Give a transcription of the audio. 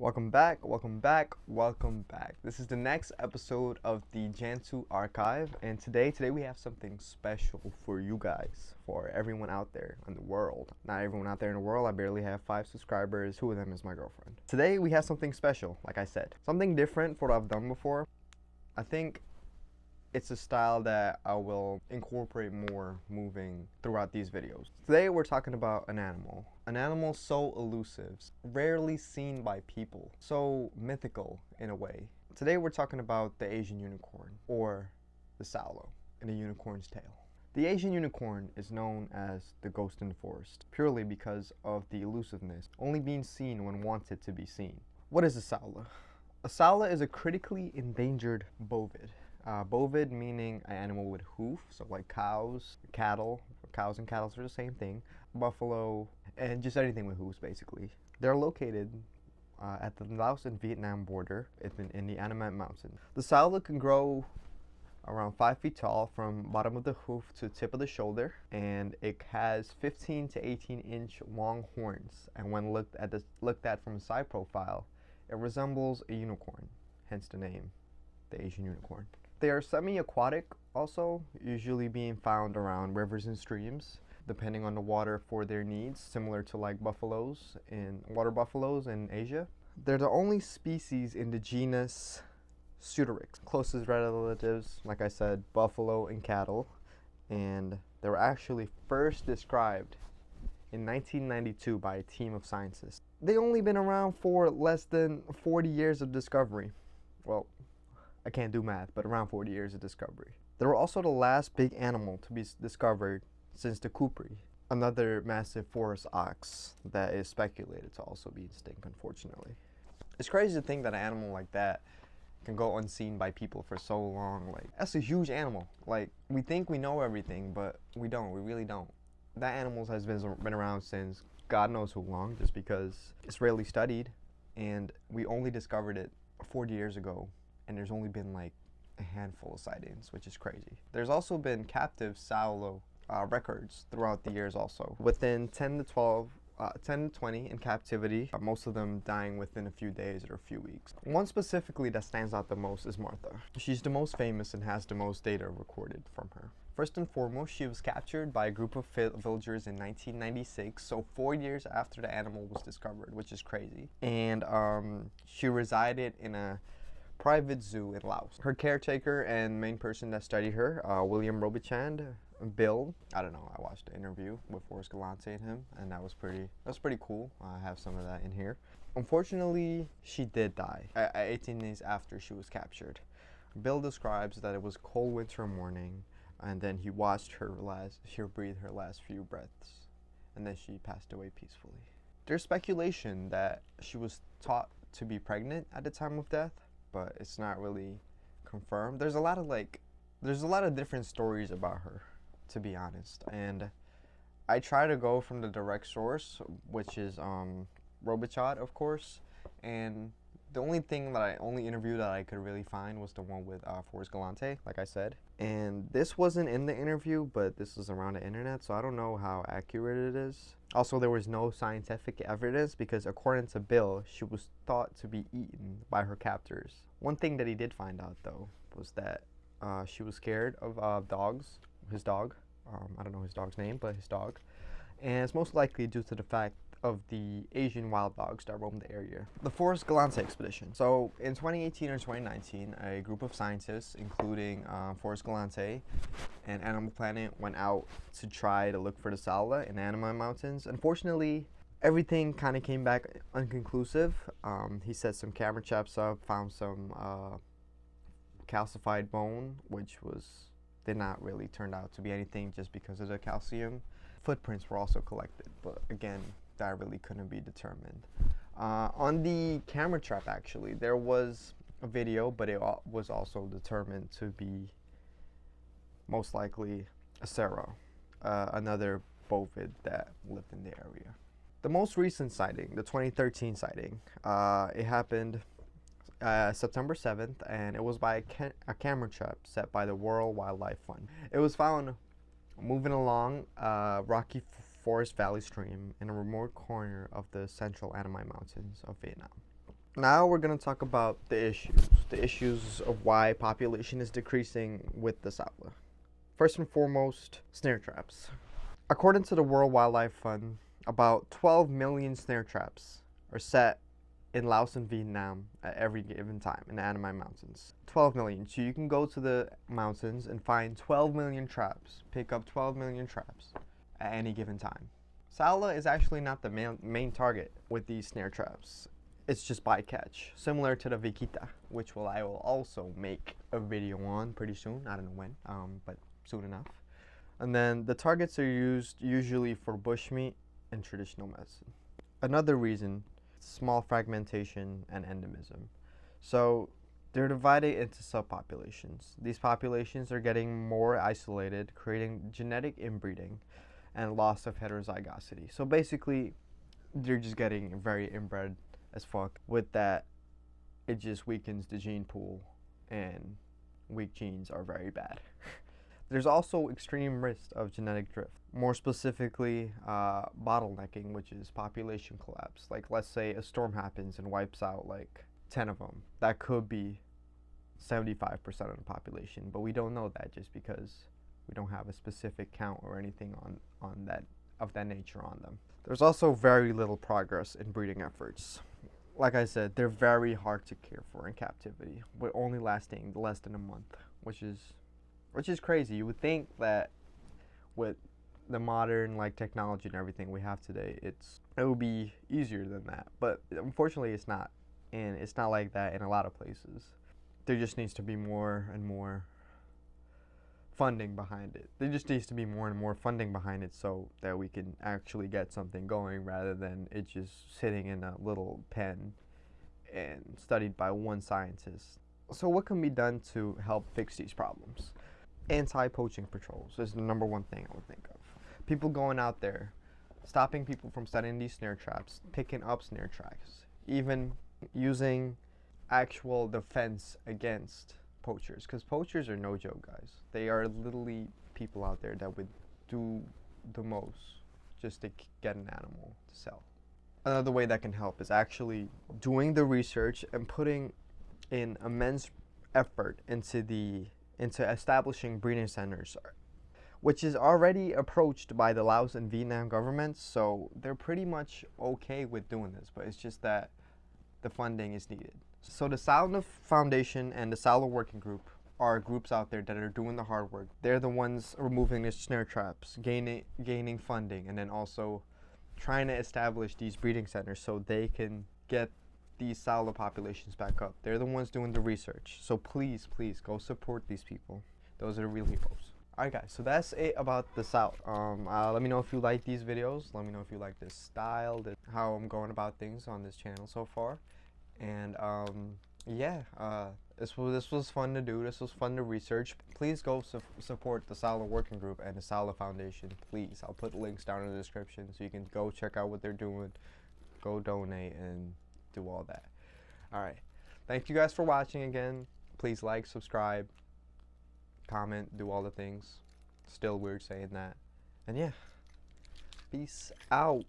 Welcome back, welcome back, welcome back. This is the next episode of the Jantu Archive, and today we have something special for you guys, for everyone out there in the world. Not everyone out there in the world, I barely have 5 subscribers, 2 of them is my girlfriend. Today we have something special, like I said. Something different for what I've done before. I think it's a style that I will incorporate more moving throughout these videos. Today we're talking about an animal so elusive, rarely seen by people, so mythical in a way. Today we're talking about the Asian unicorn, or the Saola in a unicorn's tail. The Asian unicorn is known as the ghost in the forest, purely because of the elusiveness, only being seen when wanted to be seen. What is a Saola? A Saola is a critically endangered bovid. Bovid meaning an animal with hoof, so like cows, cattle. Cows and cattle are the same thing. Buffalo, and just anything with hoofs basically. They're located at the Laos and Vietnam border in the Annamite Mountains. The Saola can grow around 5 feet tall from bottom of the hoof to tip of the shoulder, and it has 15 to 18-inch long horns, and when looked at from a side profile, it resembles a unicorn, hence the name, the Asian unicorn. They are semi-aquatic also, usually being found around rivers and streams, depending on the water for their needs, similar to like water buffaloes in Asia. They're the only species in the genus Pseudorix. Closest relatives, like I said, buffalo and cattle, and they were actually first described in 1992 by a team of scientists. They only been around for less than 40 years of discovery. Well, I can't do math, but around 40 years of discovery. They were also the last big animal to be discovered since the Kukri, another massive forest ox that is speculated to also be extinct, unfortunately. It's crazy to think that an animal like that can go unseen by people for so long. Like, that's a huge animal. Like, we think we know everything, but we don't. We really don't. That animal has been around since God knows how long, just because it's rarely studied, and we only discovered it 40 years ago. And there's only been like a handful of sightings, which is crazy. There's also been captive Saola records throughout the years also. Within 10 to 20 in captivity, most of them dying within a few days or a few weeks. One specifically that stands out the most is Martha. She's the most famous and has the most data recorded from her. First and foremost, she was captured by a group of villagers in 1996, so 4 years after the animal was discovered, which is crazy. And she resided in a private zoo in Laos. Her caretaker and main person that studied her, William Robichand, Bill, I don't know, I watched the interview with Forrest Galante and him, and that was pretty cool. I have some of that in here. Unfortunately, she did die 18 days after she was captured. Bill describes that it was a cold winter morning, and then he watched her breathe her last few breaths, and then she passed away peacefully. There's speculation that she was thought to be pregnant at the time of death, but it's not really confirmed. There's a lot of different stories about her, to be honest, and I try to go from the direct source, which is Robichand, of course, and the only interview that I could really find was the one with Forrest Galante, like I said. And this wasn't in the interview, but this is around the internet, so I don't know how accurate it is. Also, there was no scientific evidence because according to Bill, she was thought to be eaten by her captors. One thing that he did find out, though, was that she was scared of dogs, his dog. I don't know his dog's name, but his dog. And it's most likely due to the fact of the Asian wild dogs that roam the area. The Forrest Galante expedition. So in 2018 or 2019, a group of scientists, including Forrest Galante and Animal Planet, went out to try to look for the Saola in the Annamite Mountains. Unfortunately, everything kind of came back unconclusive. He set some camera traps up, found some calcified bone, which did not really turn out to be anything just because of the calcium. Footprints were also collected, but again, that really couldn't be determined. On the camera trap, actually, there was a video, but it was also determined to be most likely a Sero, another bovid that lived in the area. The most recent sighting, the 2013 sighting, it happened September 7th, and it was by a camera trap set by the World Wildlife Fund. It was found moving along rocky Forest Valley stream in a remote corner of the central Annamite Mountains of Vietnam. Now we're going to talk about the issues of why population is decreasing with the Saola. First and foremost, snare traps. According to the World Wildlife Fund, about 12 million snare traps are set in Laos and Vietnam at every given time in the Annamai Mountains. 12 million. So you can go to the mountains and find 12 million traps, pick up 12 million traps at any given time. Saola is actually not the main target with these snare traps. It's just bycatch, similar to the Vikita, which I will also make a video on pretty soon. I don't know when, but soon enough. And then the targets are used usually for bushmeat and traditional medicine. Another reason, small fragmentation and endemism. So they're divided into subpopulations. These populations are getting more isolated, creating genetic inbreeding and loss of heterozygosity. So basically, they're just getting very inbred as fuck. With that, it just weakens the gene pool, and weak genes are very bad. There's also extreme risk of genetic drift. More specifically, bottlenecking, which is population collapse. Like, let's say a storm happens and wipes out like 10 of them. That could be 75% of the population, but we don't know that just because we don't have a specific count or anything on that of that nature on them. There's also very little progress in breeding efforts. Like I said, they're very hard to care for in captivity, but only lasting less than a month, which is crazy. You would think that with the modern like technology and everything we have today, it would be easier than that, but unfortunately it's not, and it's not like that in a lot of places. There just needs to be more and more funding behind it. There just needs to be more and more funding behind it so that we can actually get something going rather than it just sitting in a little pen and studied by one scientist. So what can be done to help fix these problems? Anti-poaching patrols is the number one thing I would think of. People going out there, stopping people from setting these snare traps, picking up snare traps, even using actual defense against poachers, because poachers are no joke, guys. They are literally people out there that would do the most just to get an animal to sell. Another way that can help is actually doing the research and putting in immense effort into establishing breeding centers, which is already approached by the Laos and Vietnam governments, so they're pretty much okay with doing this, but it's just that the funding is needed. So the Saola Foundation and the Saola Working Group are groups out there that are doing the hard work. They're the ones removing the snare traps, gaining funding, and then also trying to establish these breeding centers so they can get these Saola populations back up. They're the ones doing the research. So please, please go support these people. Those are the real heroes. Alright guys, so that's it about the Saola. Let me know if you like these videos. Let me know if you like this style, how I'm going about things on this channel so far. And yeah, this was fun to do. This was fun to research. Please go support the Saola Working Group and the Saola Foundation. Please, I'll put links down in the description so you can go check out what they're doing, go donate, and do all that. All right, thank you guys for watching again. Please like, subscribe, comment, do all the things. Still weird saying that. And yeah, peace out.